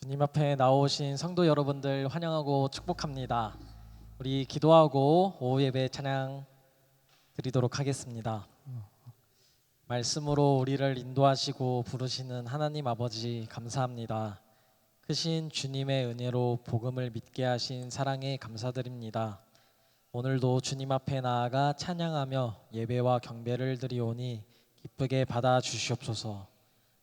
주님 앞에 나오신 성도 여러분들 환영하고 축복합니다. 우리 기도하고 오후 예배 찬양 드리도록 하겠습니다. 말씀으로 우리를 인도하시고 부르시는 하나님 아버지 감사합니다. 크신 주님의 은혜로 복음을 믿게 하신 사랑에 감사드립니다. 오늘도 주님 앞에 나아가 찬양하며 예배와 경배를 드리오니 기쁘게 받아 주시옵소서.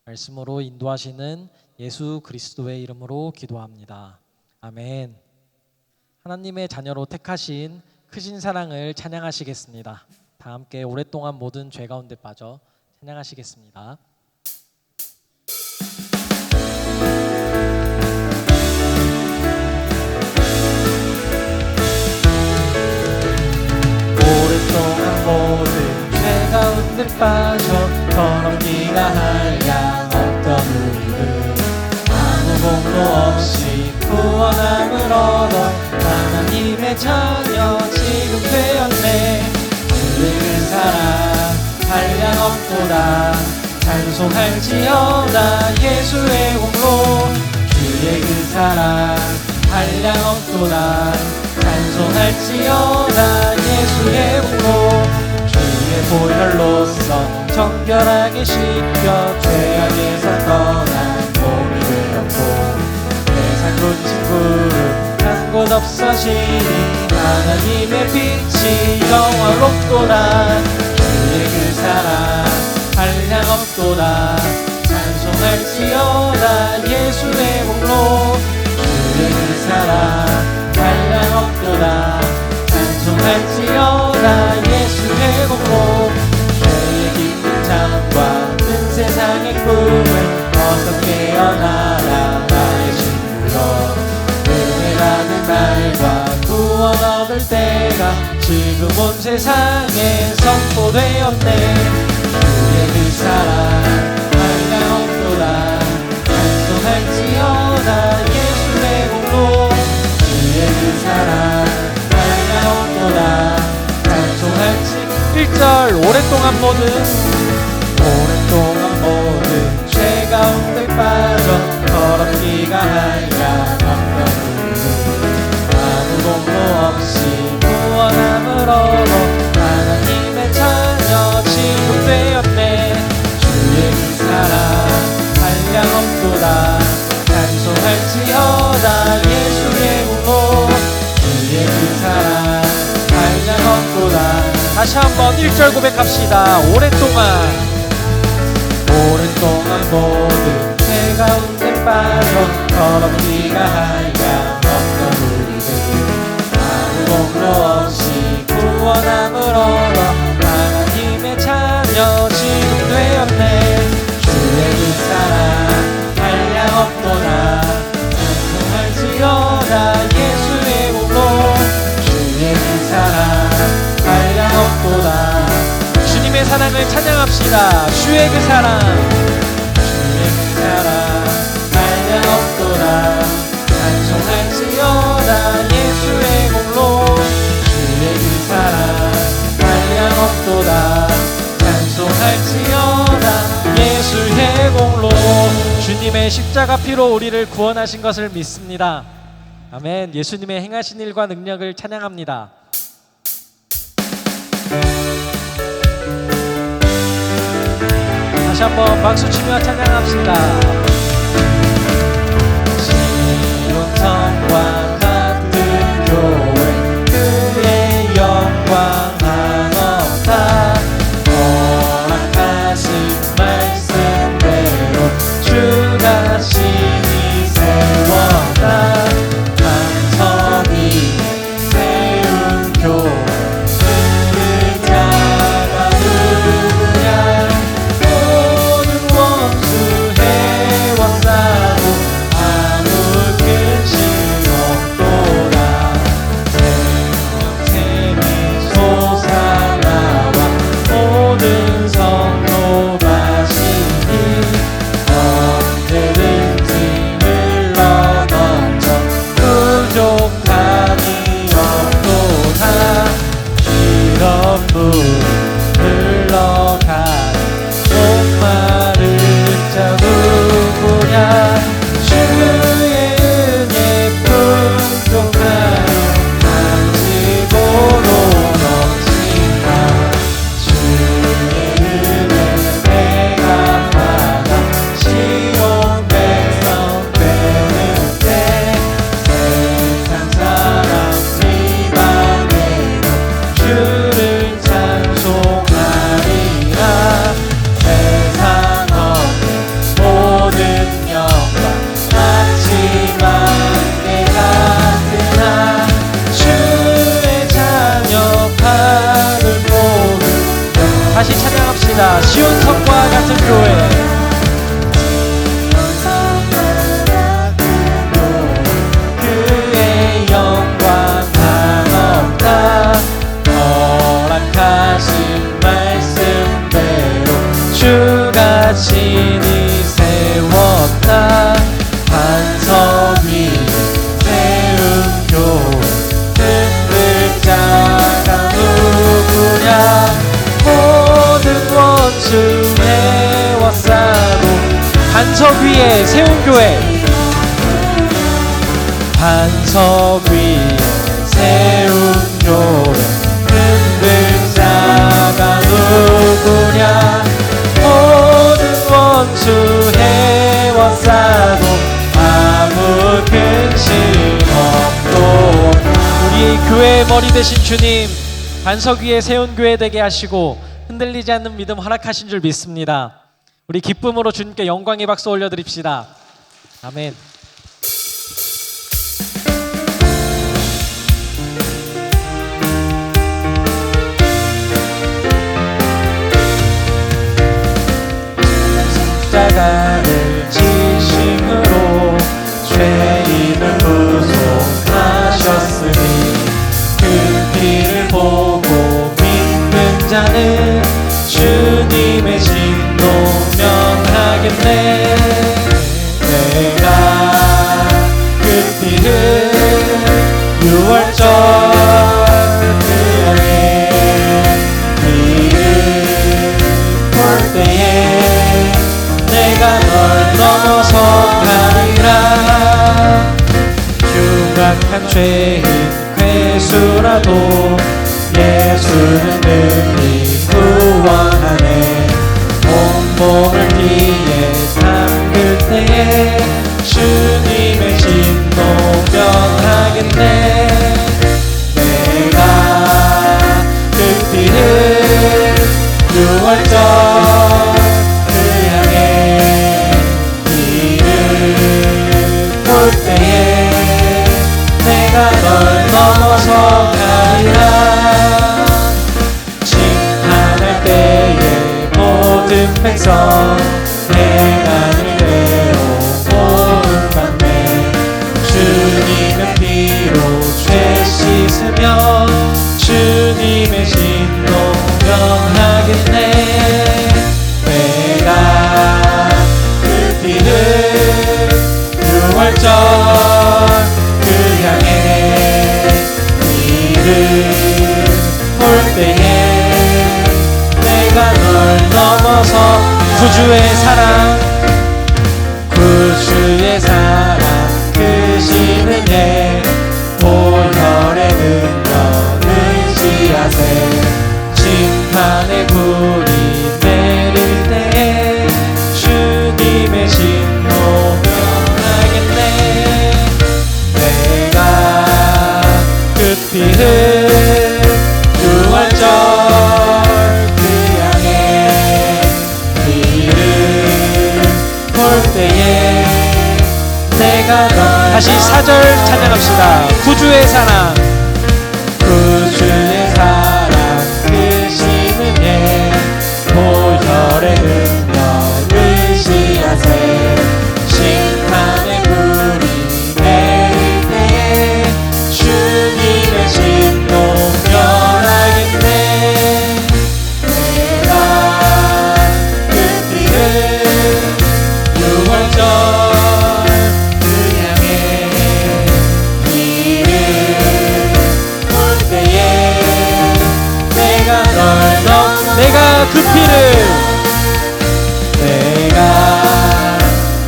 말씀으로 인도하시는 예수 그리스도의 이름으로 기도합니다. 아멘. 하나님의 자녀로 택하신 크신 사랑을 찬양하시겠습니다. 다 함께 오랫동안 모든 죄 가운데 빠져 찬양하시겠습니다. 오랫동안 모든 죄 가운데 빠져 더럽기가 한량 없던 우리를 아무 공로 없이 구원함을 얻어 하나님의 자녀 지금 되었네. 그의 그 사랑 한량 없도다 찬송할지어다 예수의 공로. 주의 그 사랑 한량 없도다 찬송할지어다 예수의 공로. 주의 보혈로서 정결하게 씻겨 죄악에서 떠난 몸이 되었고 세상 론진 구름 한 곳 없어지니 하나님의 빛이 영화롭도다. 주의 그 사랑 한량 없도다 찬송할지어다 예수의 공로. 주의 그 사랑 한량 없도다 찬송할지어다 예수의 공로. 죄의 깊은 잠과 큰 세상의 꿈을 어서 깨어나라 나의 친구여. 은혜라는 날과 구원 얻을 때가 지금 온 세상에 선포되었네. 주의 그 사랑 한량 없도다 찬송할지어다 예수의 공로. 주의 그 사랑 한량 없도다 찬송할지. 1절 오랫동안 모든 죄 가운데 빠져 더럽기가 한량 없던 우리를 아무 공로 없이 구원함을 얻어 하나님의 자녀 지금 되었네. 주의 그 사랑 한량 없도다 찬송할지어다 예수의 공로. 주의 그 사랑 한량 없도다. 다시 한번 1절 고백합시다. 오랫동안 모든 죄 가운데 빠져 더럽기가 한량 없던 우리들 아무 공로 없이 구원함을 얻어 하나님의 자녀 지금 되었네. 주의 그 사랑 한량 없도다 찬송할지어다 예수의 공로. 주의 그 사랑 한량 없도다. 주님의 사랑을 찬양합시다. 주의 그 사랑 한량 없도다 찬송할지어다 예수의 공로. 주의 그 사랑 한량 없도다 찬송할지어다 예수의 공로. 주님의 십자가 피로 우리를 구원하신 것을 믿습니다. 아멘. 예수님의 행하신 일과 능력을 찬양합니다. 다시 한번 박수치며 찬양합시다. 시온성과 같은 교회 그의 영광 한없다. 허락하신 말씀대로 주가 신이 세웠다. 강성이 세운 교회 그 자가 누구냐. 원수 위에 세운 교회, 반석 위에 세운 교회, 흔들 자가 누구냐. 모든 원수 해워싸도 아무 근심 없도. 우리 교회의 머리 되신 주님, 반석 위에 세운 교회 되게 하시고 흔들리지 않는 믿음 허락하신 줄 믿습니다. 우리 기쁨으로 주님께 영광의 박수 올려드립시다. 아멘. 십자가를 지심으로 죄인을 구속하셨으니 그 피를 보고 믿는 자는 주님의 신도 면하겠네. 내가 그 피를 6월절 그 안에 피를 볼 때에 내가 널 넘어서 가리라. 흉악한 죄인 괴수라도 예수는 능히 구원하네. 온몸을 피에 담글 때에 주님의 신도 변하겠네. 내가 그 피를 6월절 그 향해 피를 볼 때에 내가 널 넘어서 가리라. 심판할 때에 모든 백성 해안을 내어 모음받네. 주님의 피로 죄 씻으며 주님의 신도 변하겠네. 내가 그 피를 6월절 그 향해 피를 볼 때에 내가 널 넘어서 구주의 사랑, 구주의 사랑 크시는 예 보혈의 능력 의지하세. 심판의 불이 내릴 때에 주님의 신도 변하겠네. 내가 그 피를 6월절 그 향해 피를 볼 때에 내가 널 다시 4절 찬양합시다. 구주의 사랑, 구주의 사랑 크시는 예 보혈의 능력 의지하세. 심판의 불이 내릴 때에 주님의 신도 변하겠네. 내가 그 피를 6월절 그 향해 피를 볼 때에 내가 널 내가 그 피를 내가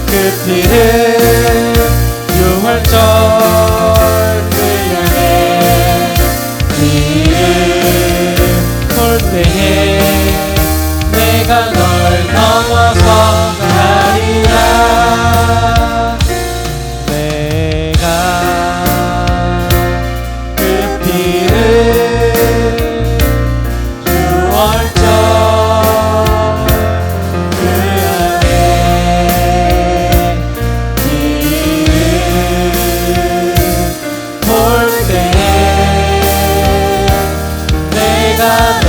그 피를 6월절 그 향해 피를 볼 때에 내가 널 넘어서 가리라. 내가 그 피를 6월절 그 안에 피를 볼 때에 내가 널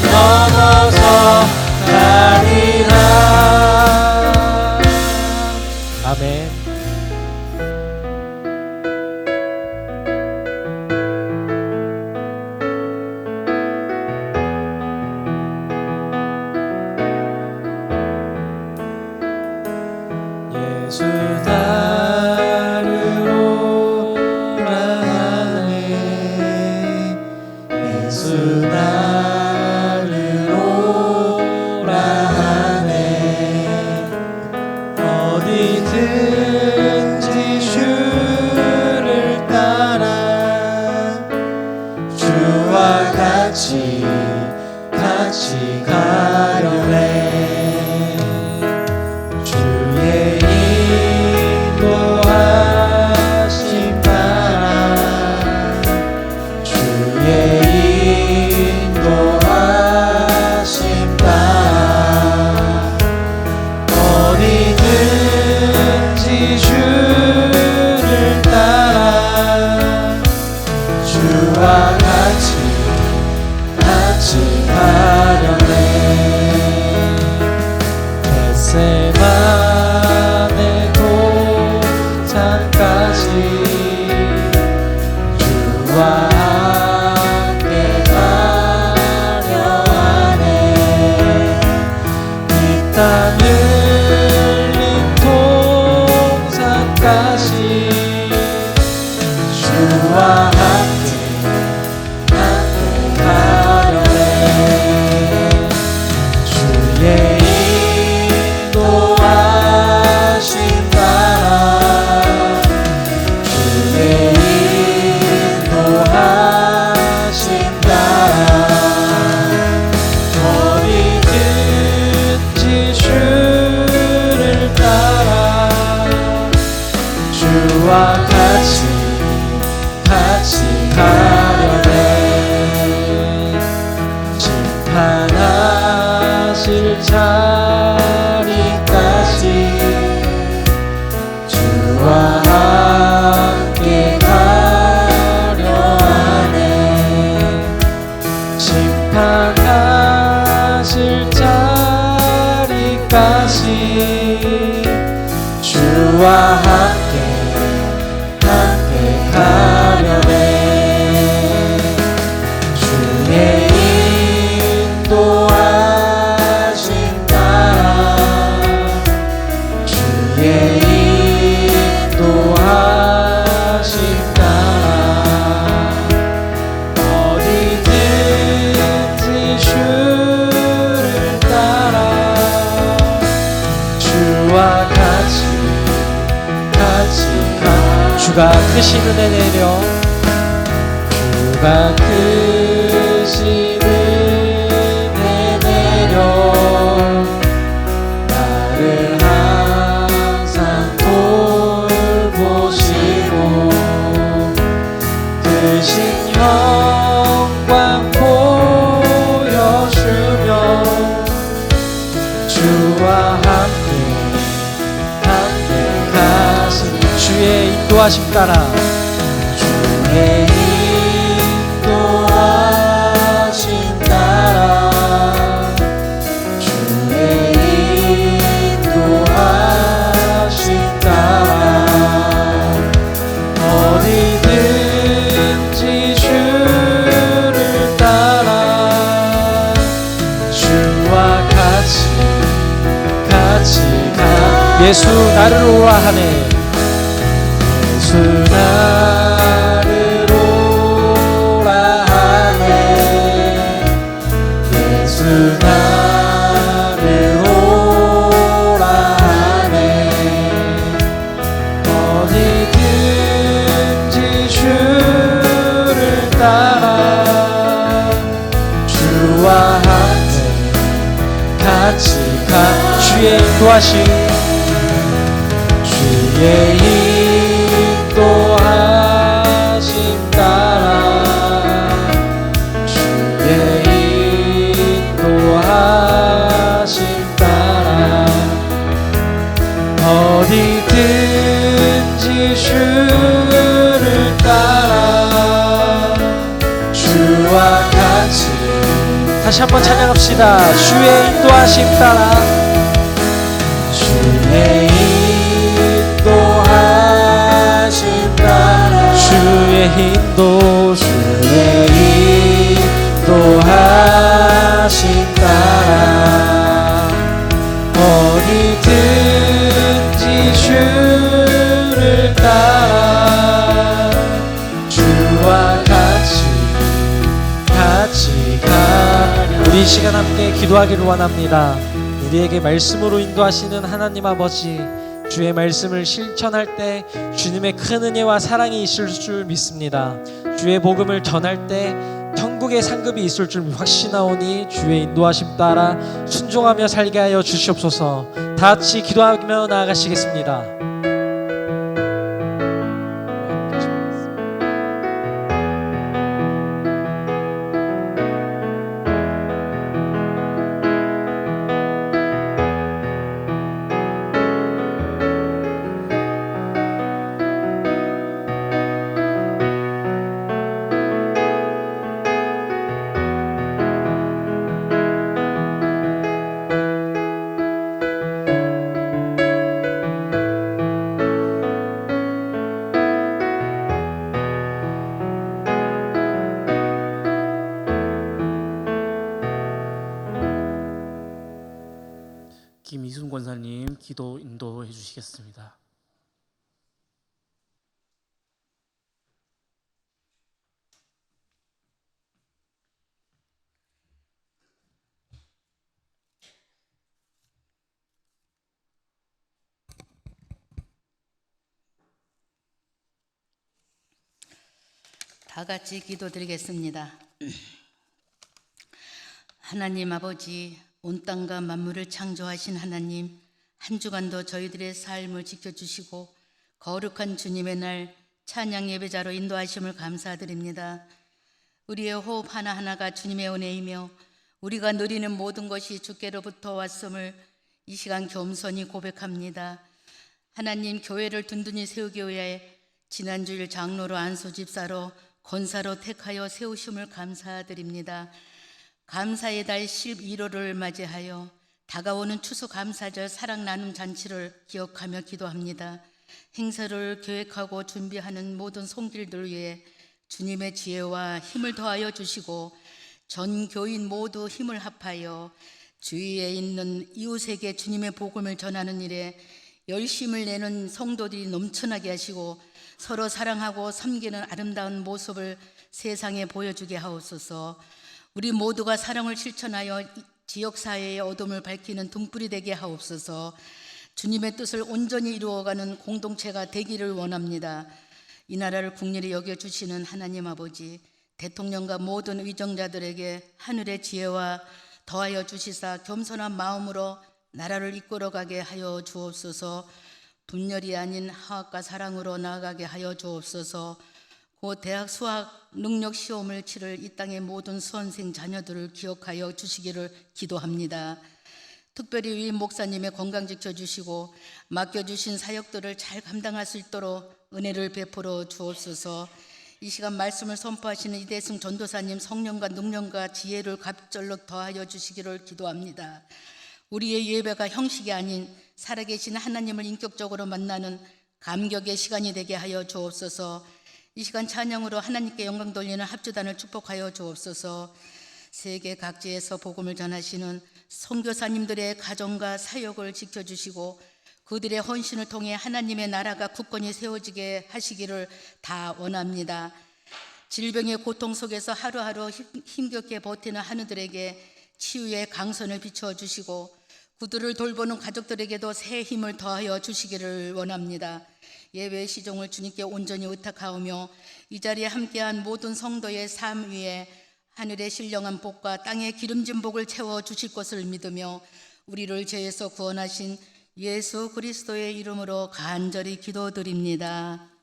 넘어서 가리라. 아멘. 예수 나를 오라 하네. 예수 나를 오라 하네. 어디 어디든지 주를 따라 주와 같이 가려네. 주의 인도하심 따라 주의 인도하심 따라 어디든지 주를 따라 주와 같이 가려네. 겟세마네 도장까지 주와 함께 가려 하네. 이 땅 흘린 동산까지 주와 함께 가려네. 주의 인도하심 따라 주의 인도하심 따라 어디든지 주를 따라 주와 같이 가려네. 심판하실 자리까지 주와 함께 가려 하네. 심판하실 자리까지 주와 함께 가려네. 주의 인도하심 따라 주의 인도하심 따라 어디든지 주를 따라 주와 같이 주가 크신 은혜 내려 주가 크신 은혜 내려 나를 항상 돌보시고 크신 영광 보여주며 주와 함께 가시니 주의 인도하심 따라 주의 인도하심 따라 주의 인도하심 따라 어디든지 주를 따라 주와 같이 예수 나를 오라 하네. 예수 나를 오라 하네. 예수 나를 오라 하네. 어디든지 주를 따라 주와 함께 같이 주의 인도하심 주의 인도하심 따라 주의 인도하심 따라 어디든지 주를 따라 주와 같이 다시 한번 찬양합시다. 주의 인도하심 따라 주의 인도하심 따라 주의 인도하심 따라 어디든지 주를 따라 주와 같이 가. 우리 이 시간 함께 기도하기를 원합니다. 우리에게 말씀으로 인도하시는 하나님 아버지, 주의 말씀을 실천할 때 주님의 큰 은혜와 사랑이 있을 줄 믿습니다. 주의 복음을 전할 때 천국의 상급이 있을 줄 확신하오니 주의 인도하심 따라 순종하며 살게 하여 주시옵소서. 다 같이 기도하며 나아가시겠습니다. 김희순 권사님 기도 인도해 주시겠습니다. 다 같이 기도드리겠습니다. 하나님 아버지, 온 땅과 만물을 창조하신 하나님, 한 주간도 저희들의 삶을 지켜주시고 거룩한 주님의 날 찬양 예배자로 인도하심을 감사드립니다. 우리의 호흡 하나하나가 주님의 은혜이며 우리가 누리는 모든 것이 주께로부터 왔음을 이 시간 겸손히 고백합니다. 하나님, 교회를 든든히 세우기 위해 지난주일 장로로, 안수집사로, 권사로 택하여 세우심을 감사드립니다. 감사의 달 11월을 맞이하여 다가오는 추수감사절 사랑 나눔 잔치를 기억하며 기도합니다. 행사를 계획하고 준비하는 모든 손길들 위해 주님의 지혜와 힘을 더하여 주시고 전 교인 모두 힘을 합하여 주위에 있는 이웃에게 주님의 복음을 전하는 일에 열심을 내는 성도들이 넘쳐나게 하시고 서로 사랑하고 섬기는 아름다운 모습을 세상에 보여주게 하옵소서. 우리 모두가 사랑을 실천하여 지역사회의 어둠을 밝히는 등불이 되게 하옵소서. 주님의 뜻을 온전히 이루어가는 공동체가 되기를 원합니다. 이 나라를 국리를 여겨주시는 하나님 아버지, 대통령과 모든 의정자들에게 하늘의 지혜와 더하여 주시사 겸손한 마음으로 나라를 이끌어가게 하여 주옵소서. 분열이 아닌 화합과 사랑으로 나아가게 하여 주옵소서. 곧 대학 수학 능력 시험을 치를 이 땅의 모든 수험생 자녀들을 기억하여 주시기를 기도합니다. 특별히 위 목사님의 건강 지켜주시고 맡겨주신 사역들을 잘 감당할 수 있도록 은혜를 베풀어 주옵소서. 이 시간 말씀을 선포하시는 이대승 전도사님 성령과 능력과 지혜를 갑절로 더하여 주시기를 기도합니다. 우리의 예배가 형식이 아닌 살아계신 하나님을 인격적으로 만나는 감격의 시간이 되게 하여 주옵소서. 이 시간 찬양으로 하나님께 영광 돌리는 합주단을 축복하여 주옵소서. 세계 각지에서 복음을 전하시는 선교사님들의 가정과 사역을 지켜주시고 그들의 헌신을 통해 하나님의 나라가 굳건히 세워지게 하시기를 다 원합니다. 질병의 고통 속에서 하루하루 힘겹게 버티는 하느들에게 치유의 강선을 비춰주시고 그들을 돌보는 가족들에게도 새 힘을 더하여 주시기를 원합니다. 예배의 시종을 주님께 온전히 의탁하오며 이 자리에 함께한 모든 성도의 삶 위에 하늘의 신령한 복과 땅의 기름진 복을 채워주실 것을 믿으며 우리를 죄에서 구원하신 예수 그리스도의 이름으로 간절히 기도드립니다.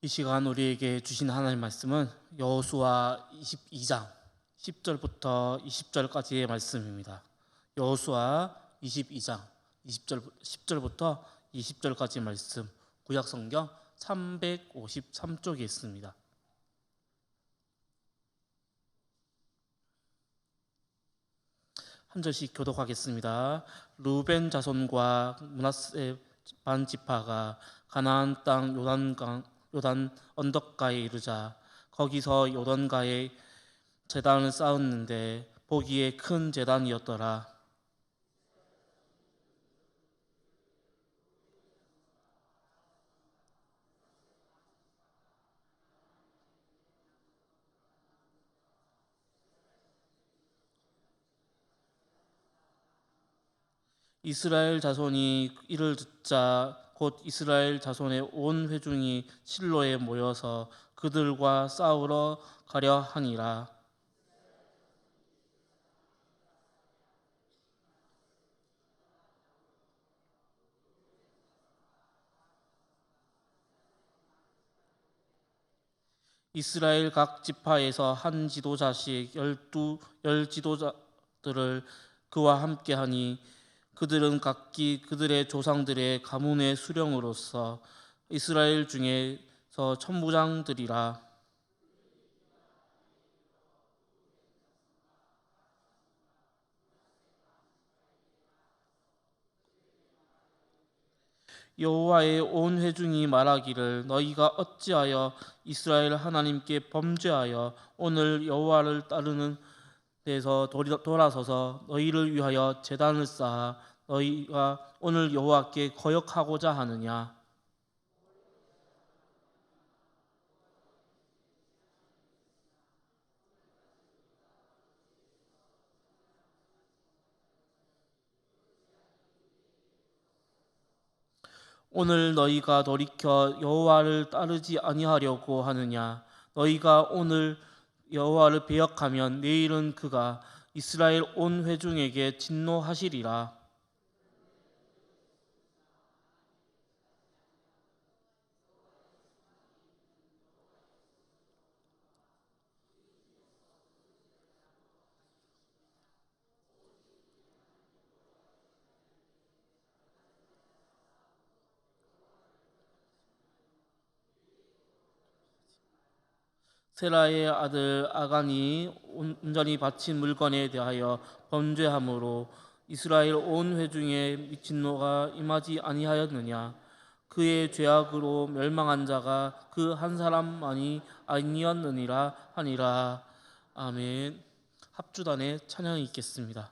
이 시간 우리에게 주신 하나님 말씀은 여호수아 22장 10절부터 20절까지의 말씀입니다. 여호수아 22장 10절부터 20절까지 말씀, 구약 성경 353쪽에 있습니다. 한 절씩 교독하겠습니다. 루벤 자손과 므낫세 반 지파가 가나안 땅 요단 언덕가에 이르자 거기서 요단가에 제단을 쌓았는데 보기에 큰 제단이었더라. 이스라엘 자손이 이를 듣자 곧 이스라엘 자손의 온 회중이 실로에 모여서 그들과 싸우러 가려 하니라. 이스라엘 각 지파에서 한 지도자씩 열 지도자들을 그와 함께하니 그들은 각기 그들의 조상들의 가문의 수령으로서 이스라엘 중에서 천부장들이라. 여호와의 온 회중이 말하기를 너희가 어찌하여 이스라엘 하나님께 범죄하여 오늘 여호와를 따르는 데서 돌아서서 너희를 위하여 제단을 쌓아 너희가 오늘 여호와께 거역하고자 하느냐. 오늘 너희가 돌이켜 여호와를 따르지 아니하려고 하느냐. 너희가 오늘 여호와를 배역하면 내일은 그가 이스라엘 온 회중에게 진노하시리라. 세라의 아들 아간이 온전히 바친 물건에 대하여 범죄함으로 이스라엘 온 회중에 미친 노가 임하지 아니하였느냐. 그의 죄악으로 멸망한 자가 그 한 사람만이 아니었느니라 하니라. 아멘. 합주단의 찬양이 있겠습니다.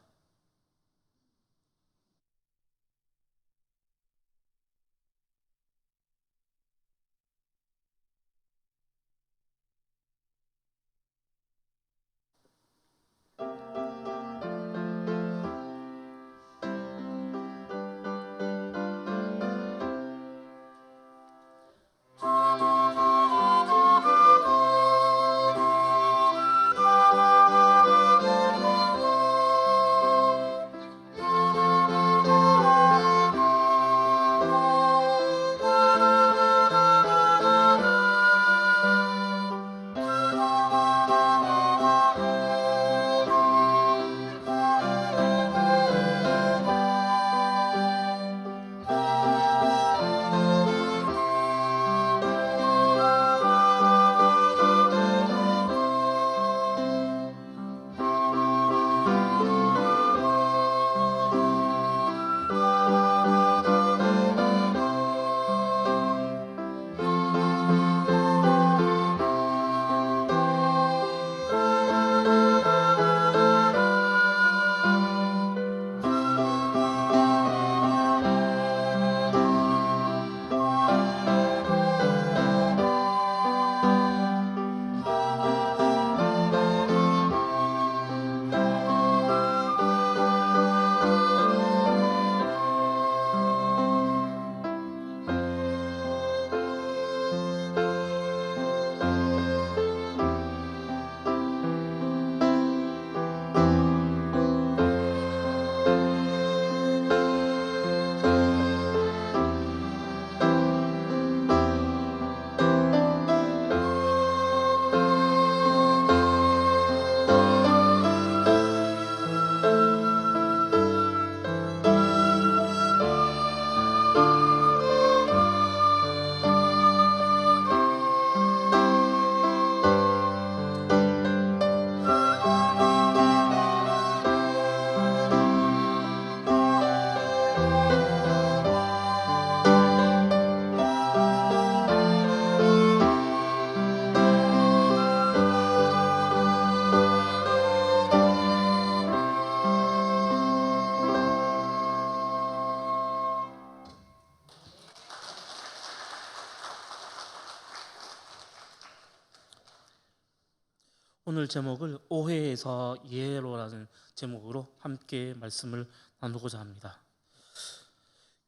오늘 제목을 오해에서 이해로라는 제목으로 함께 말씀을 나누고자 합니다.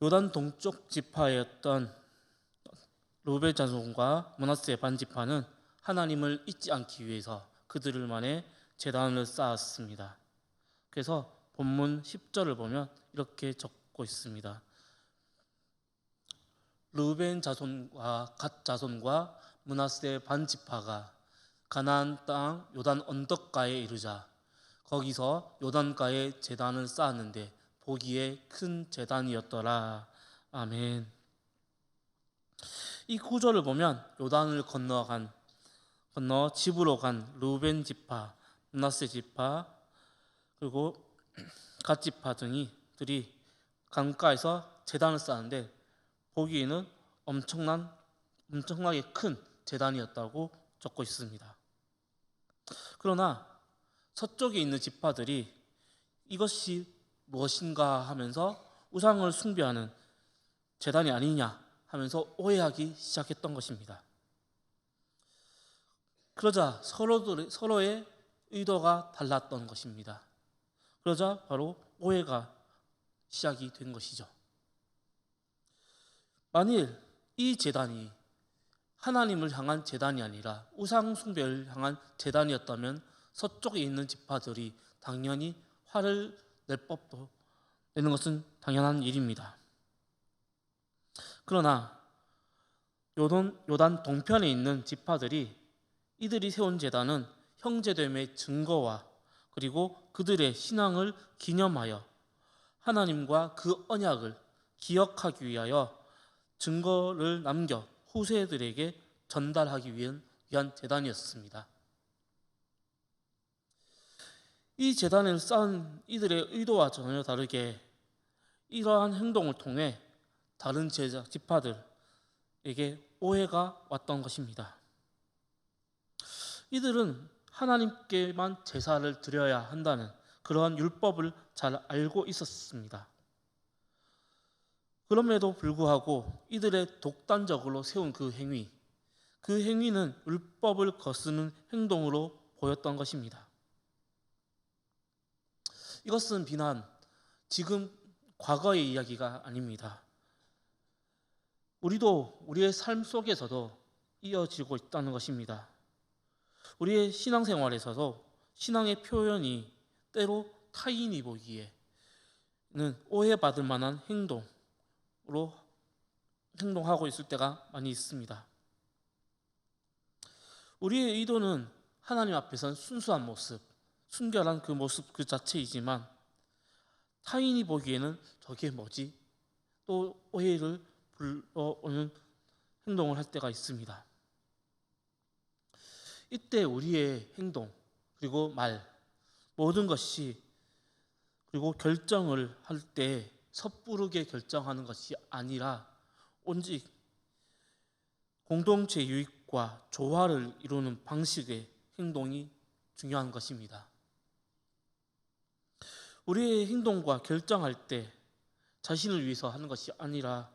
요단 동쪽 지파였던 루벤 자손과 므낫세 반 지파는 하나님을 잊지 않기 위해서 그들만의 제단을 쌓았습니다. 그래서 본문 10절을 보면 이렇게 적고 있습니다. 루벤 자손과 갓 자손과 므낫세 반 지파가 가나안 땅 요단 언덕가에 이르자 거기서 요단가에 제단을 쌓았는데 보기에 큰 제단이었더라. 아멘. 이 구절을 보면 요단을 건너 집으로 간 루벤 지파, 므낫세 지파, 그리고 갓 지파 등이들이 강가에서 제단을 쌓았는데 보기에는 엄청나게 큰 제단이었다고 적고 있습니다. 그러나 서쪽에 있는 지파들이 이것이 무엇인가 하면서 우상을 숭배하는 제단이 아니냐 하면서 오해하기 시작했던 것입니다. 그러자 서로의 의도가 달랐던 것입니다. 그러자 바로 오해가 시작이 된 것이죠. 만일 이 제단이 하나님을 향한 제단이 아니라 우상 숭배를 향한 제단이었다면 서쪽에 있는 지파들이 당연히 화를 낼 법도 내는 것은 당연한 일입니다. 그러나 요단 동편에 있는 지파들이 이들이 세운 제단은 형제됨의 증거와 그리고 그들의 신앙을 기념하여 하나님과 그 언약을 기억하기 위하여 증거를 남겨 후세들에게 전달하기 위한 제단이었습니다. 이 제단을 쌓은 이들의 의도와 전혀 다르게 이러한 행동을 통해 다른 지파들에게 오해가 왔던 것입니다. 이들은 하나님께만 제사를 드려야 한다는 그러한 율법을 잘 알고 있었습니다. 그럼에도 불구하고 이들의 독단적으로 세운 그 행위는 율법을 거스르는 행동으로 보였던 것입니다. 이것은 비단 지금 과거의 이야기가 아닙니다. 우리도 우리의 삶 속에서도 이어지고 있다는 것입니다. 우리의 신앙생활에서도 신앙의 표현이 때로 타인이 보기에는 오해받을 만한 행동으로 행동하고 있을 때가 많이 있습니다. 우리의 의도는 하나님 앞에선 순수한 모습, 순결한 그 모습 그 자체이지만 타인이 보기에는 저게 뭐지? 또 오해를 불러오는 행동을 할 때가 있습니다. 이때 우리의 행동 그리고 말 모든 것이 그리고 결정을 할 때 섣부르게 결정하는 것이 아니라 오직 공동체 유익과 조화를 이루는 방식의 행동이 중요한 것입니다. 우리의 행동과 결정할 때 자신을 위해서 하는 것이 아니라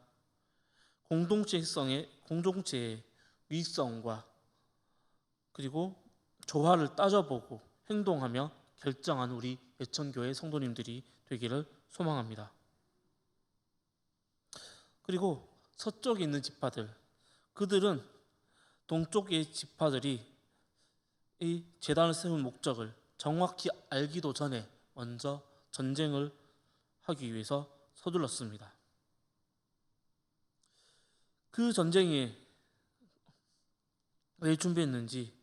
공동체의 유익성과 그리고 조화를 따져보고 행동하며 결정한 우리 예천교회 성도님들이 되기를 소망합니다. 그리고 서쪽에 있는 지파들, 그들은 동쪽의 지파들이 이 제단을 세운 목적을 정확히 알기도 전에 먼저 전쟁을 하기 위해서 서둘렀습니다. 그 전쟁에 왜 준비했는지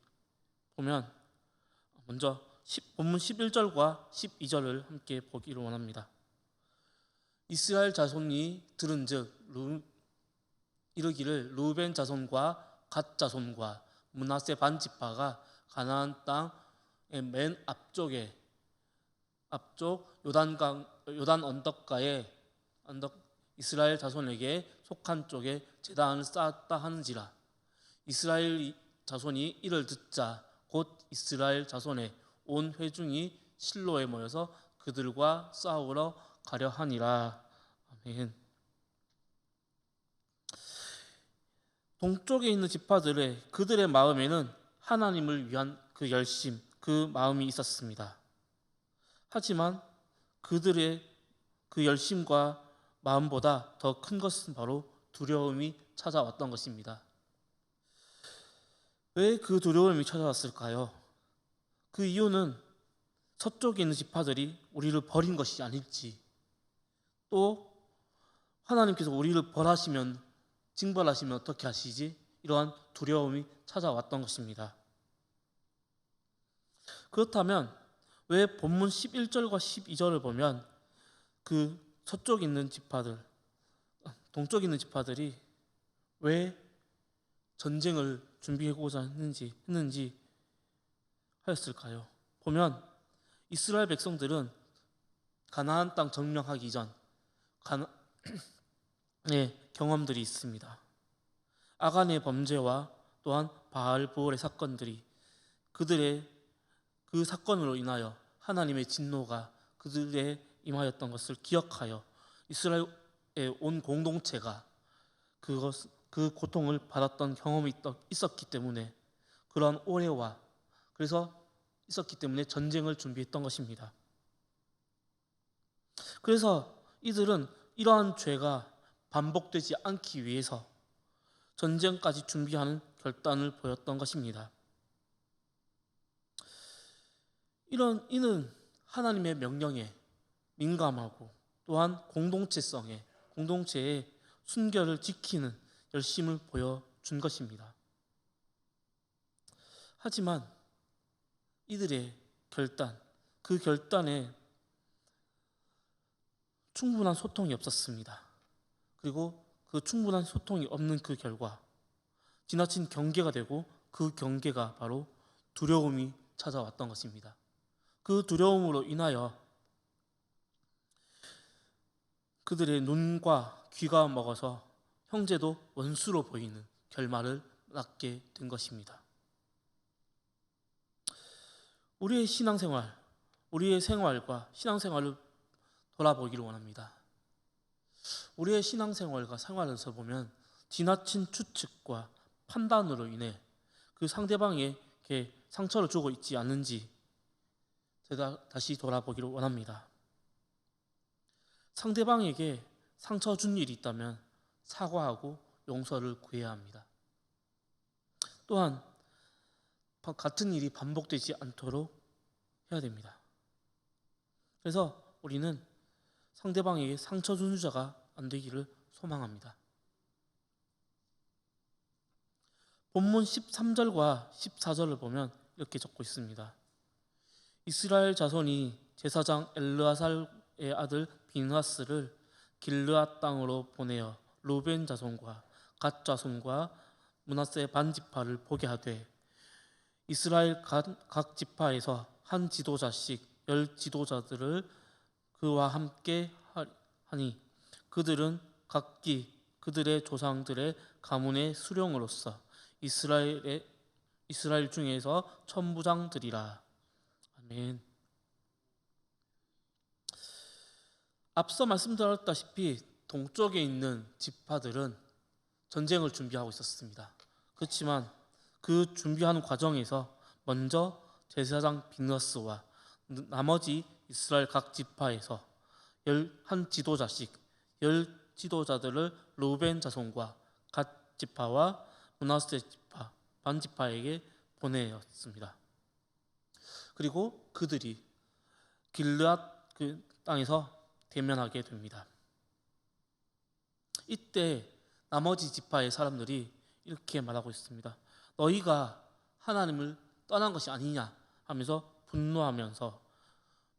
보면 먼저 본문 11절과 12절을 함께 보기를 원합니다. 이스라엘 자손이 들은즉 이르기를 루벤 자손과 갓 자손과 므낫세 반 지파가 가나안 땅의 맨 앞쪽 요단 언덕가에 이스라엘 자손에게 속한 쪽에 제단을 쌓았다 하는지라. 이스라엘 자손이 이를 듣자 곧 이스라엘 자손의 온 회중이 실로에 모여서 그들과 싸우러 가려 하니라. 아멘. 동쪽에 있는 지파들의 그들의 마음에는 하나님을 위한 그 열심, 그 마음이 있었습니다. 하지만 그들의 그 열심과 마음보다 더 큰 것은 바로 두려움이 찾아왔던 것입니다. 왜 그 두려움이 찾아왔을까요? 그 이유는 서쪽에 있는 지파들이 우리를 버린 것이 아닐지, 또 하나님께서 우리를 벌하시면 징벌하시면 어떻게 하시지? 이러한 두려움이 찾아왔던 것입니다. 그렇다면 왜 본문 11절과 12절을 보면 그 서쪽에 있는 지파들, 동쪽에 있는 지파들이 왜 전쟁을 준비하고자 했는지 하였을까요? 보면 이스라엘 백성들은 가나안 땅 점령하기 전 경험들이 있습니다. 아간의 범죄와 또한 바알보올의 사건들이 그들의 그 사건으로 인하여 하나님의 진노가 그들에 임하였던 것을 기억하여 이스라엘의 온 공동체가 그 고통을 받았던 경험이 있었기 때문에 그러한 오해와 그래서 있었기 때문에 전쟁을 준비했던 것입니다. 그래서 이들은 이러한 죄가 반복되지 않기 위해서 전쟁까지 준비하는 결단을 보였던 것입니다. 이는 하나님의 명령에 민감하고 또한 공동체의 순결을 지키는 열심을 보여준 것입니다. 하지만 이들의 그 결단에 충분한 소통이 없었습니다. 그리고 그 충분한 소통이 없는 그 결과 지나친 경계가 되고 그 경계가 바로 두려움이 찾아왔던 것입니다. 그 두려움으로 인하여 그들의 눈과 귀가 먹어서 형제도 원수로 보이는 결말을 낳게 된 것입니다. 우리의 생활과 신앙생활을 돌아보기를 원합니다. 우리의 신앙생활과 생활에서 보면 지나친 추측과 판단으로 인해 그 상대방에게 상처를 주고 있지 않는지 제가 다시 돌아보기를 원합니다. 상대방에게 상처 준 일이 있다면 사과하고 용서를 구해야 합니다. 또한 같은 일이 반복되지 않도록 해야 됩니다. 그래서 우리는 상대방에게 상처 준 자가 안 되기를 소망합니다. 본문 13절과 14절을 보면 이렇게 적고 있습니다. 이스라엘 자손이 제사장 엘르아살의 아들 비느하스를 길르앗 땅으로 보내어 루벤 자손과 갓 자손과 므낫세 반 지파를 보게 하되 이스라엘 각 지파에서 한 지도자씩 10 지도자들을 그와 함께 하니 그들은 각기 그들의 조상들의 가문의 수령으로서 이스라엘 중에서 천부장들이라. 아멘. 앞서 말씀드렸다시피 동쪽에 있는 지파들은 전쟁을 준비하고 있었습니다. 그렇지만 그 준비하는 과정에서 먼저 제사장 비느하스와 나머지 이스라엘 각 지파에서 11 지도자씩 10 지도자들을 루벤 자손과 갓 지파와 므낫세 지파 반 지파에게 보내었습니다. 그리고 그들이 길르앗 그 땅에서 대면하게 됩니다. 이때 나머지 지파의 사람들이 이렇게 말하고 있습니다. 너희가 하나님을 떠난 것이 아니냐 하면서 분노하면서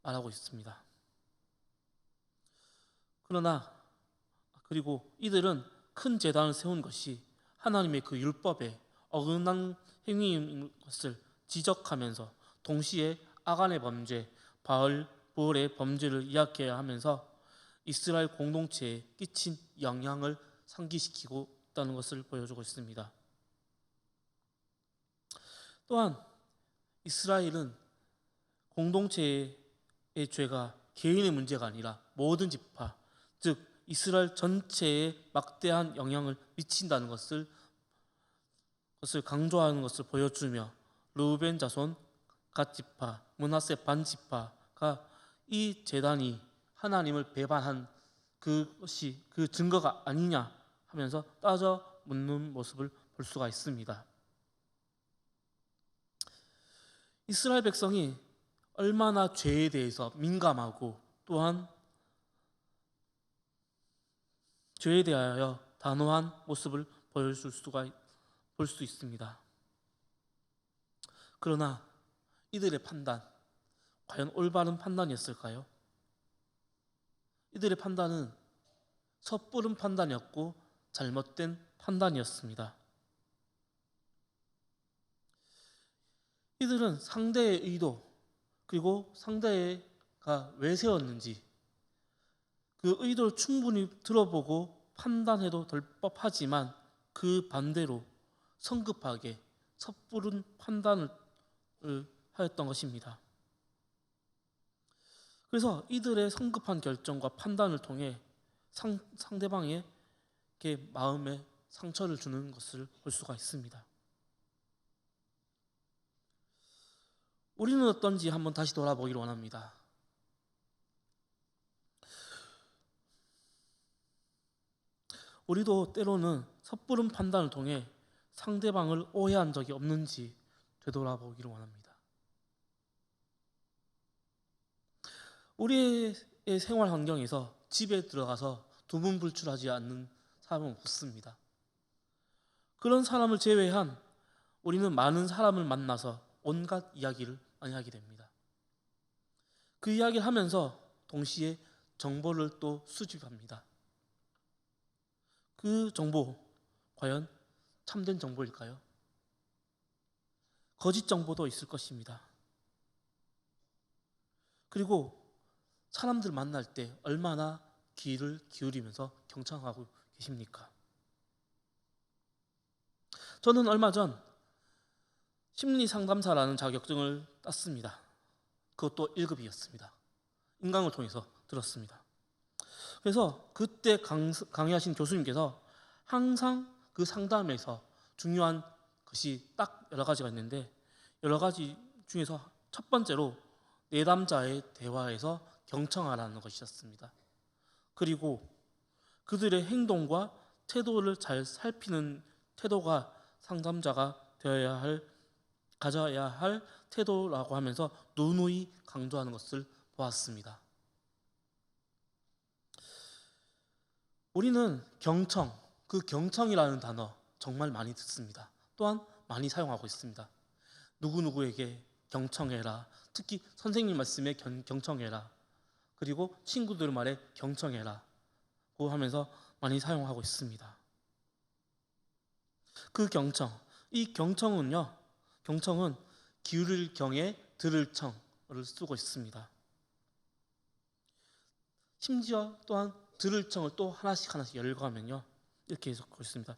말하고 있습니다. 그리고 이들은 큰 제단을 세운 것이 하나님의 그 율법에 어긋난 행위인 것을 지적하면서 동시에 아간의 범죄, 바알보올의 범죄를 이야기해야 하면서 이스라엘 공동체에 끼친 영향을 상기시키고 있다는 것을 보여주고 있습니다. 또한 이스라엘은 공동체의 죄가 개인의 문제가 아니라 모든 지파, 즉 이스라엘 전체에 막대한 영향을 미친다는 것을 강조하는 것을 보여주며 루벤 자손, 갓지파, 므낫세 반지파가 이 제단이 하나님을 배반한 그것이 그 증거가 아니냐 하면서 따져 묻는 모습을 볼 수가 있습니다. 이스라엘 백성이 얼마나 죄에 대해서 민감하고 또한 죄에 대하여 단호한 모습을 볼 수 있습니다. 그러나 이들의 판단, 과연 올바른 판단이었을까요? 이들의 판단은 섣부른 판단이었고 잘못된 판단이었습니다. 이들은 상대의 의도 그리고 상대가 왜 세웠는지 그 의도를 충분히 들어보고 판단해도 될 법하지만 그 반대로 성급하게 섣부른 판단을 하였던 것입니다. 그래서 이들의 성급한 결정과 판단을 통해 상대방에게 마음에 상처를 주는 것을 볼 수가 있습니다. 우리는 어떤지 한번 다시 돌아보기를 원합니다. 우리도 때로는 섣부른 판단을 통해 상대방을 오해한 적이 없는지 되돌아보기를 원합니다. 우리의 생활 환경에서 집에 들어가서 두문불출하지 않는 사람은 없습니다. 그런 사람을 제외한 우리는 많은 사람을 만나서 온갖 이야기를 많이 하게 됩니다. 그 이야기를 하면서 동시에 정보를 또 수집합니다. 그 정보 과연 참된 정보일까요? 거짓 정보도 있을 것입니다. 그리고 사람들 만날 때 얼마나 귀를 기울이면서 경청하고 계십니까? 저는 얼마 전 심리 상담사라는 자격증을 땄습니다. 그것도 1급이었습니다. 인강을 통해서 들었습니다. 그래서 그때 강의하신 교수님께서 항상 그 상담에서 중요한 것이 딱 여러 가지가 있는데 여러 가지 중에서 첫 번째로 내담자의 대화에서 경청하라는 것이었습니다. 그리고 그들의 행동과 태도를 잘 살피는 태도가 상담자가 가져야 할 태도라고 하면서 누누이 강조하는 것을 보았습니다. 우리는 경청, 그 경청이라는 단어 정말 많이 듣습니다. 또한 많이 사용하고 있습니다. 누구누구에게 경청해라. 특히 선생님 말씀에 경청해라. 그리고 친구들 말에 경청해라. 고 하면서 많이 사용하고 있습니다. 그 경청, 이 경청은 기울일 경에 들을 청을 쓰고 있습니다. 심지어 또한 들을 청을 또 하나씩 열거하면요 이렇게 해석하고 있습니다.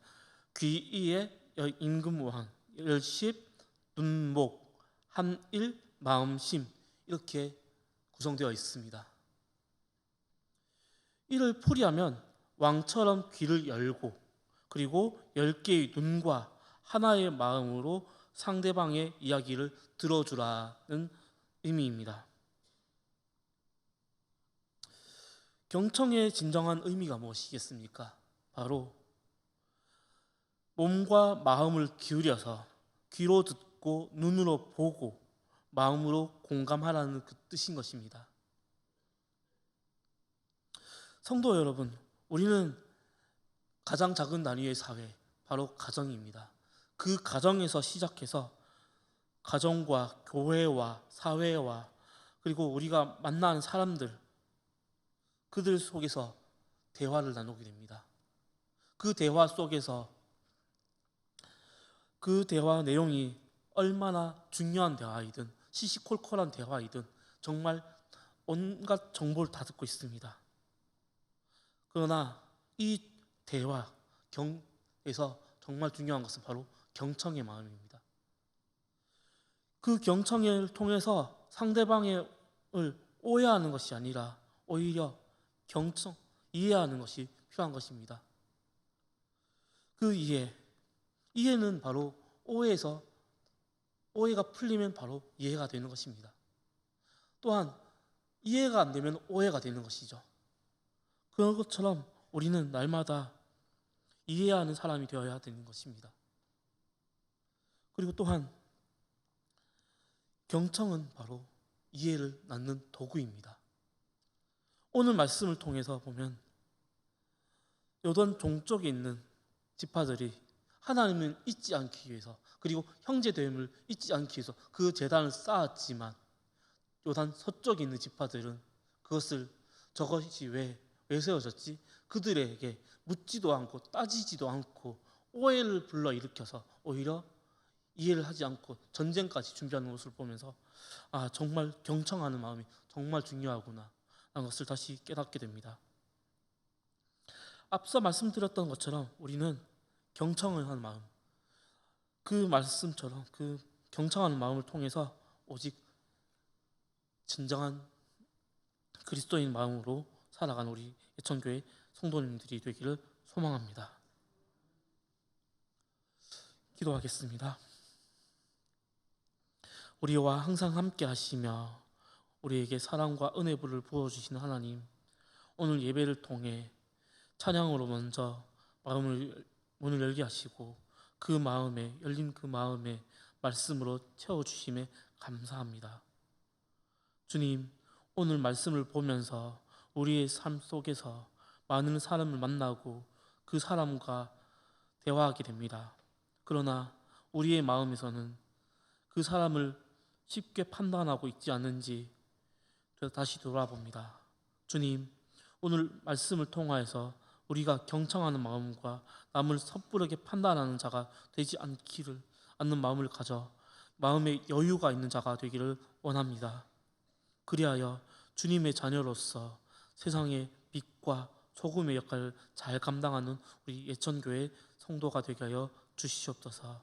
귀이에 임금왕, 열십, 눈목, 한일, 마음심 이렇게 구성되어 있습니다. 이를 풀이하면 왕처럼 귀를 열고 그리고 10개의 눈과 하나의 마음으로 상대방의 이야기를 들어주라는 의미입니다. 경청의 진정한 의미가 무엇이겠습니까? 바로 몸과 마음을 기울여서 귀로 듣고 눈으로 보고 마음으로 공감하라는 그 뜻인 것입니다. 성도 여러분, 우리는 가장 작은 단위의 사회, 바로 가정입니다. 그 가정에서 시작해서 가정과 교회와 사회와 그리고 우리가 만나는 사람들, 그들 속에서 대화를 나누게 됩니다. 그 대화 속에서 그 대화 내용이 얼마나 중요한 대화이든 시시콜콜한 대화이든 정말 온갖 정보를 다 듣고 있습니다. 그러나 이 대화 경에서 정말 중요한 것은 바로 경청의 마음입니다. 그 경청을 통해서 상대방을 오해하는 것이 아니라 오히려 이해하는 것이 필요한 것입니다. 그 이해는 바로 오해에서 오해가 풀리면 바로 이해가 되는 것입니다. 또한 이해가 안 되면 오해가 되는 것이죠. 그런 것처럼 우리는 날마다 이해하는 사람이 되어야 되는 것입니다. 그리고 또한 경청은 바로 이해를 낳는 도구입니다. 오늘 말씀을 통해서 보면 요단 종족에 있는 지파들이 하나님을 잊지 않기 위해서, 그리고 형제됨을 잊지 않기 위해서 그 제단을 쌓았지만, 요단 서쪽에 있는 지파들은 저것이 왜 세워졌지? 그들에게 묻지도 않고 따지지도 않고 오해를 불러일으켜서 오히려 이해를 하지 않고 전쟁까지 준비하는 것을 보면서 정말 경청하는 마음이 정말 중요하구나 라는 것을 다시 깨닫게 됩니다. 앞서 말씀드렸던 것처럼 우리는 경청을 하는 마음, 그 말씀처럼 그 경청하는 마음을 통해서 오직 진정한 그리스도인 마음으로 살아가는 우리 예천교회 성도님들이 되기를 소망합니다. 기도하겠습니다. 우리와 항상 함께 하시며 우리에게 사랑과 은혜를 부어주시는 하나님, 오늘 예배를 통해 찬양으로 먼저 문을 열게 하시고 그 마음에 열린 그 마음에 말씀으로 채워주심에 감사합니다. 주님, 오늘 말씀을 보면서 우리의 삶 속에서 많은 사람을 만나고 그 사람과 대화하게 됩니다. 그러나 우리의 마음에서는 그 사람을 쉽게 판단하고 있지 않는지 다시 돌아봅니다. 주님, 오늘 말씀을 통하여서 우리가 경청하는 마음과 남을 섣부르게 판단하는 자가 되지 않는 마음을 가져 마음에 여유가 있는 자가 되기를 원합니다. 그리하여 주님의 자녀로서 세상의 빛과 소금의 역할을 잘 감당하는 우리 예천교회 성도가 되게 하여 주시옵소서.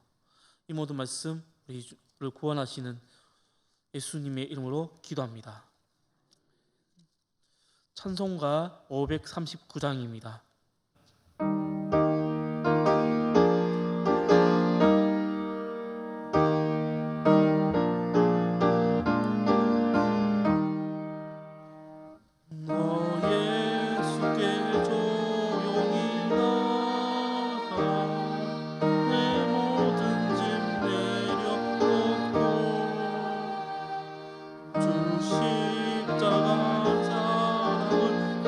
이 모든 말씀 우리를 구원하시는 예수님의 이름으로 기도합니다. 찬송가 539장입니다. 십자가 사랑을 믿어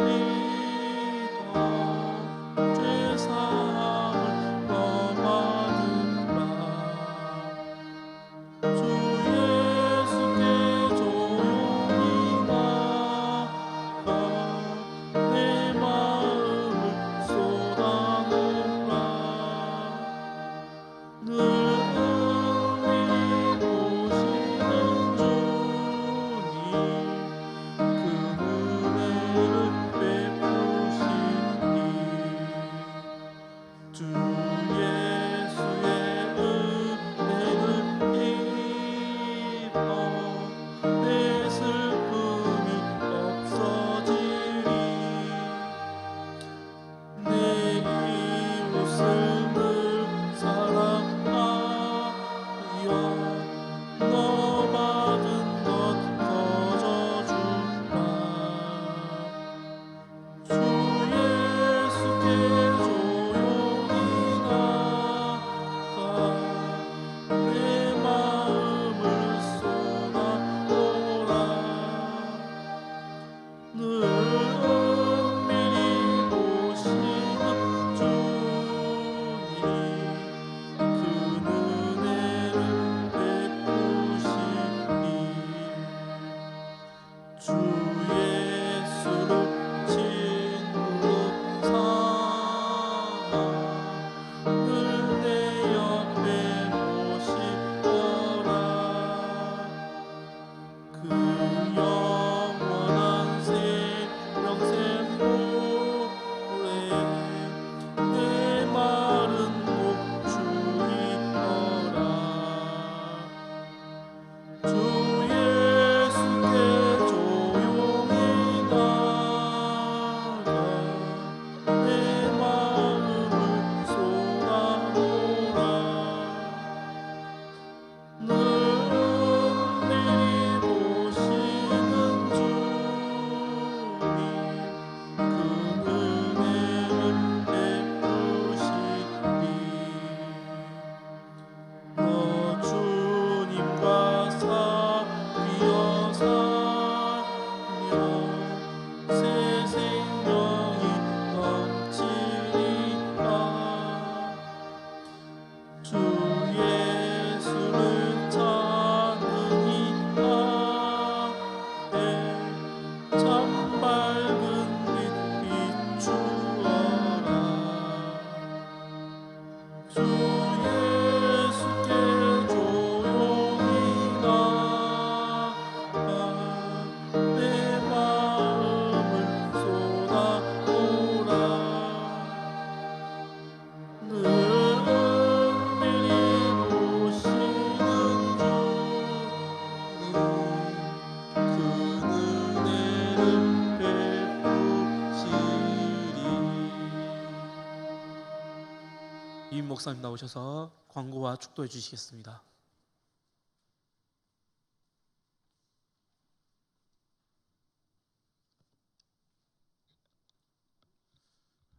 노아민 목사님 나오셔서 광고와 축도해 주시겠습니다.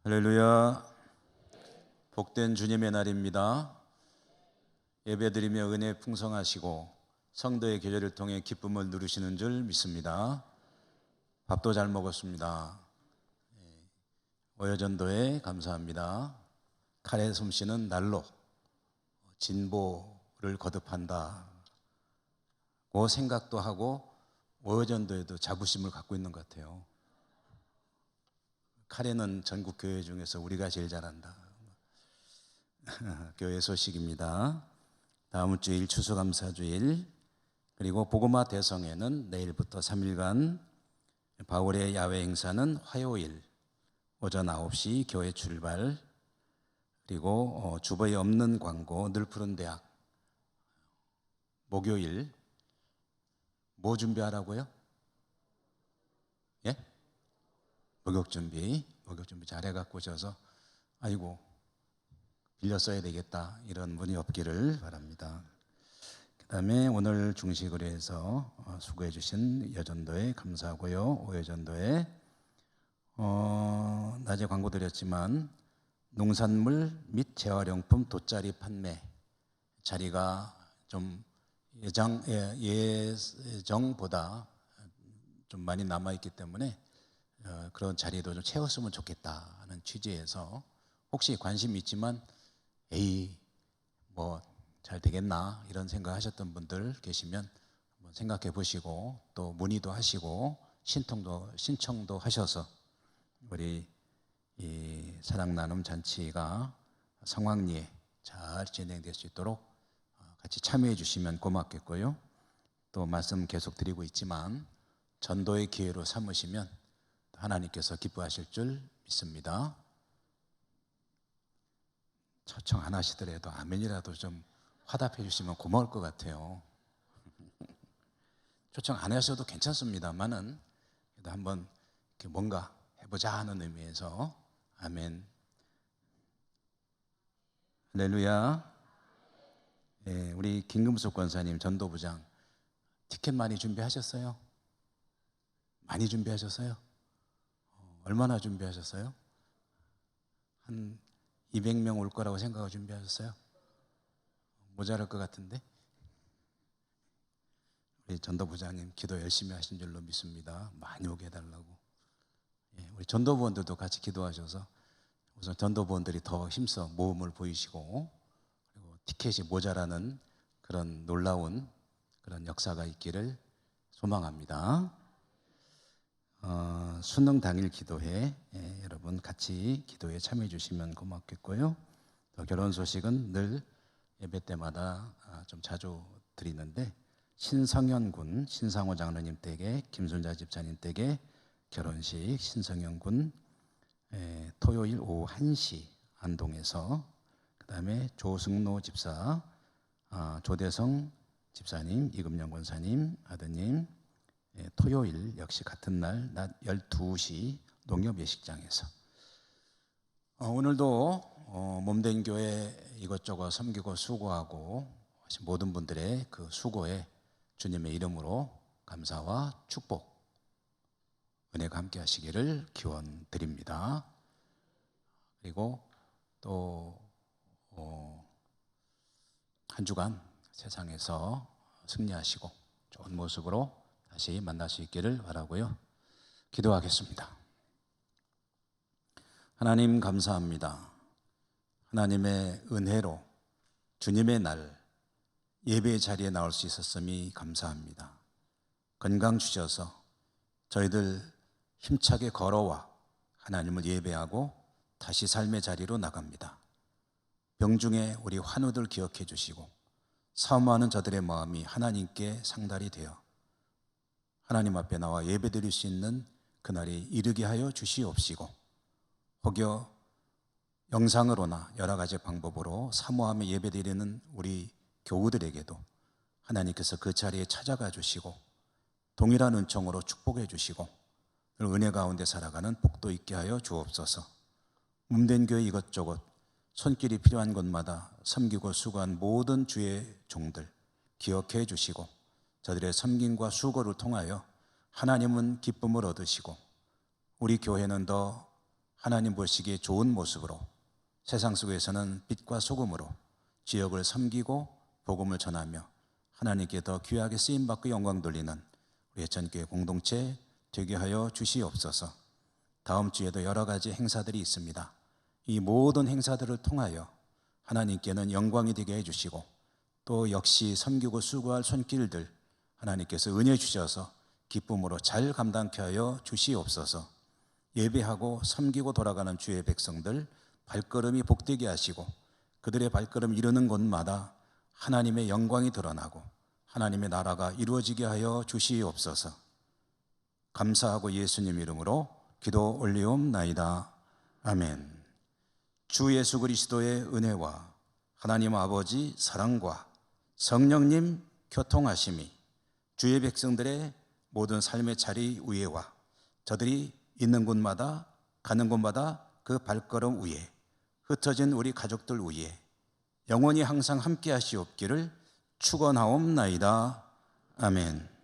할렐루야. 복된 주님의 날입니다. 예배드리며 은혜 풍성하시고 성도의 계절을 통해 기쁨을 누리시는 줄 믿습니다. 밥도 잘 먹었습니다. 오여전도에 감사합니다. 칼의 솜씨는 날로 진보를 거듭한다. 그 생각도 하고 오여전도에도 자부심을 갖고 있는 것 같아요. 카레는 전국 교회 중에서 우리가 제일 잘한다. 교회 소식입니다. 다음 주일 추수감사주일, 그리고 복음화 대성회는 내일부터 3일간, 바울의 야외 행사는 화요일 오전 9시 교회 출발, 그리고 주보에 없는 광고 늘 푸른 대학 목요일 뭐 준비하라고요? 예? 목욕 준비 잘 해갖고 오셔서 아이고 빌려 써야 되겠다 이런 분이 없기를 바랍니다. 그 다음에 오늘 중식으로 해서 수고해 주신 여전도에 감사하고요. 오여전도에 낮에 광고 드렸지만 농산물 및 재활용품 돗자리 판매 자리가 좀 예정보다 좀 많이 남아있기 때문에 그런 자리도 좀 채웠으면 좋겠다는 취지에서 혹시 관심이 있지만 에이 뭐 잘 되겠나 이런 생각하셨던 분들 계시면 한번 생각해 보시고 또 문의도 하시고 신청도 하셔서 우리 이 사랑 나눔 잔치가 성황리에 잘 진행될 수 있도록 같이 참여해 주시면 고맙겠고요. 또 말씀 계속 드리고 있지만 전도의 기회로 삼으시면 하나님께서 기뻐하실 줄 믿습니다. 초청 안 하시더라도 아멘이라도 좀 화답해 주시면 고마울 것 같아요. 초청 안 하셔도 괜찮습니다만은 그래도 한번 이렇게 뭔가 해보자 하는 의미에서 아멘. 할렐루야. 네, 우리 김금숙 권사님 전도부장 티켓 많이 준비하셨어요? 많이 준비하셨어요? 얼마나 준비하셨어요? 한 200명 올 거라고 생각하고 준비하셨어요? 모자랄 것 같은데? 우리 전도부장님 기도 열심히 하신 줄로 믿습니다. 많이 오게 해달라고. 우리 전도부원들도 같이 기도하셔서 우선 전도부원들이 더 힘써 모험을 보이시고 그리고 티켓이 모자라는 그런 놀라운 그런 역사가 있기를 소망합니다. 수능 당일 기도회 여러분 같이 기도에 참여해 주시면 고맙겠고요. 또 결혼 소식은 늘 예배 때마다 좀 자주 드리는데 신성현 군 신상호 장로님 댁에 김순자 집사님 댁에 결혼식 신성현 군 토요일 오후 1시 안동에서, 그 다음에 조승로 집사 조대성 집사님 이금영 권사님 아드님 토요일 역시 같은 날 낮 12시 농협 예식장에서 오늘도 몸된 교회 이것저것 섬기고 수고하고 하신 모든 분들의 그 수고에 주님의 이름으로 감사와 축복 은혜가 함께 하시기를 기원 드립니다. 그리고 또 한 주간 세상에서 승리하시고 좋은 모습으로 다시 만날 수 있기를 바라고요. 기도하겠습니다. 하나님 감사합니다. 하나님의 은혜로 주님의 날 예배의 자리에 나올 수 있었음이 감사합니다. 건강 주셔서 저희들 힘차게 걸어와 하나님을 예배하고 다시 삶의 자리로 나갑니다. 병중에 우리 환우들 기억해 주시고 사모하는 저들의 마음이 하나님께 상달이 되어 하나님 앞에 나와 예배드릴 수 있는 그날이 이르게 하여 주시옵시고, 혹여 영상으로나 여러 가지 방법으로 사모하며 예배드리는 우리 교우들에게도 하나님께서 그 자리에 찾아가 주시고 동일한 은총으로 축복해 주시고 은혜 가운데 살아가는 복도 있게 하여 주옵소서. 몸된 교회 이것저것 손길이 필요한 곳마다 섬기고 수고한 모든 주의 종들 기억해 주시고 저들의 섬김과 수고를 통하여 하나님은 기쁨을 얻으시고 우리 교회는 더 하나님 보시기에 좋은 모습으로 세상 속에서는 빛과 소금으로 지역을 섬기고 복음을 전하며 하나님께 더 귀하게 쓰임받고 영광 돌리는 우리 예천교회 공동체 되게 하여 주시옵소서. 다음 주에도 여러 가지 행사들이 있습니다. 이 모든 행사들을 통하여 하나님께는 영광이 되게 해주시고 또 역시 섬기고 수고할 손길들 하나님께서 은혜 주셔서 기쁨으로 잘 감당케 하여 주시옵소서. 예배하고 섬기고 돌아가는 주의 백성들 발걸음이 복되게 하시고 그들의 발걸음 이르는 곳마다 하나님의 영광이 드러나고 하나님의 나라가 이루어지게 하여 주시옵소서. 감사하고 예수님 이름으로 기도 올리옵나이다. 아멘. 주 예수 그리스도의 은혜와 하나님 아버지 사랑과 성령님 교통하심이 주의 백성들의 모든 삶의 자리 위에와 저들이 있는 곳마다 가는 곳마다 그 발걸음 위에 흩어진 우리 가족들 위에 영원히 항상 함께 하시옵기를 축원하옵나이다. 아멘.